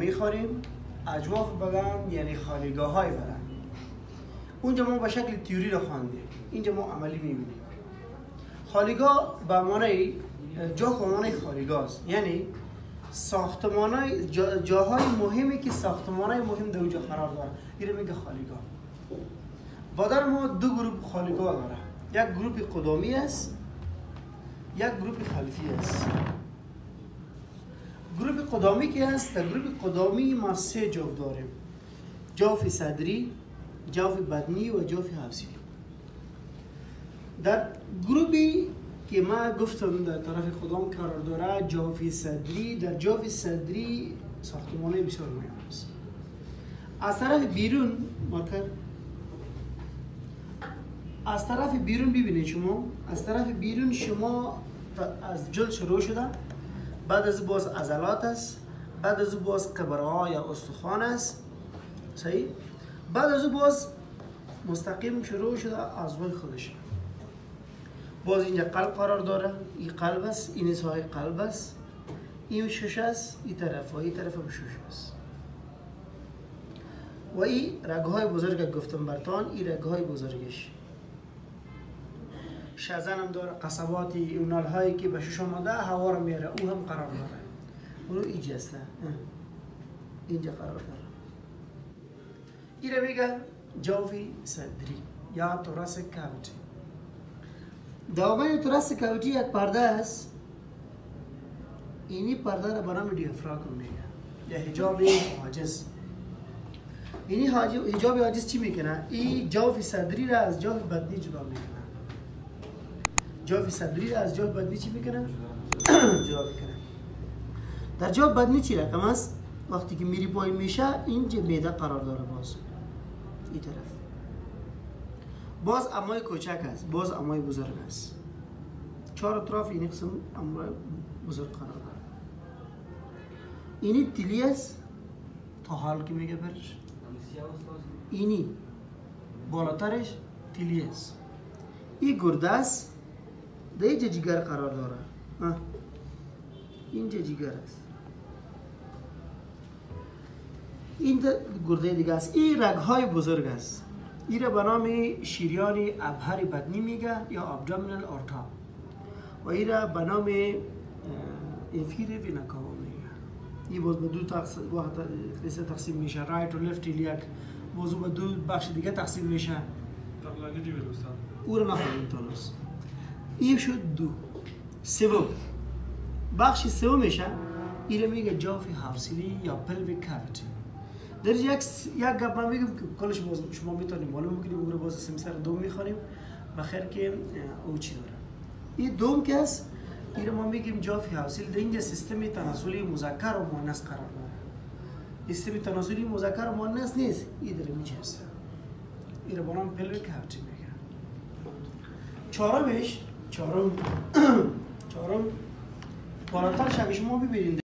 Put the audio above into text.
میخوریم اجواف بدن یعنی خالیگاه های بدن. اونجا ما به شکل تیوری رو خواندیم، اینجا ما عملی میبینیم. خالیگاه به معنی جا به معنی خالیگاه است، یعنی ساختمانای جاهای مهمی که ساختمانای مهم در اونجا قرار داره، این میگه خالیگاه. و در ما دو گروه خالیگاه داره، یک گروه قدامی است، یک گروه خلفی است. گروه قدامی که است، در گروه قدامی ما 3 جوف داریم: جوف صدری، جوف بدنی و جوف حوضی. در گروهی که ما گفتم در طرف قدام قرار داره جوف صدری، در جوف صدری ساختمانه بسیار مهم است. از طرف بیرون مارکر، از طرف بیرون ببینید شما، از طرف بیرون شما از جلد شروع شده، بعد از باز عضلات است، بعد از باز قبره‌ها یا استخوان است، صحیح؟ بعد از باز مستقیم شروع شده عضوای خودش. باز اینجا قلب قرار داره، این قلب است، این ساحه قلب است، این شش است، این طرف و این طرف هم شش است. و این رگ‌های بزرگ گفتم برتان، این رگ‌های بزرگش. شزن هم داره، قصباتی اونال هایی که به شش آمده هوا رو میاره، او هم قرار داره. اونو اینجا است، اینجا قرار داره. این رو میگه جوف صدری یا توراسیک کاویتی. دامن توراسیک کاویتی یک پرده است. اینی پرده را به نام دیافراگم میگه یا حجاب حاجز. اینی حجاب حاجز چی میکنه؟ این جوف صدری را از جوف بدنی جدا میکنه. جوف صدری را از جوف بدنی چی میکنه؟ جدا میکنه. در جوف بدنی چی رقم است؟ وقتی که میری پایین میشه اینجا معده قرار داره، باز این طرف باز امای کوچک است، باز امای بزرگ است. 4 اطراف این قسم امای بزرگ قرار داره. اینی تیلی است تا حال که میگه برش، اینی بالاترش تیلی است. این گرده است، در اینجا جگر قرار داره، اینجا جگر است. این گرده دیگه است. این رگ‌های بزرگ است. این را به نام شریان ابهر بدنی میگه یا ابدومینال آرتا و این را به نام انفیریور وینا کاوا میگه. این باز به دو تقسیم میشه، رایت و لفت ایلیاک. موضوع به دو بخش دیگه تقسیم میشه. او را نخواهیم تانوس. این شد 2. سوم بخش سوم میشه، این را میگه جوف حوصلی یا پلویک کاویتی. در یک گپ من میگم که کلش باز شما میتونید معلوم کنید، اون رو باز سمستر 2 میخوانیم بخیر که او چی داره. این دوم که است، این رو ما میگیم جوف حوصلی. در اینجا سیستم تناسلی مذکر و مؤنث قرار داره. سیستم تناسلی مذکر و مؤنث نیست، این در اینجا است. این رو با نام پلویک کاویتی میگن. چهارم بالاتر شما ببینید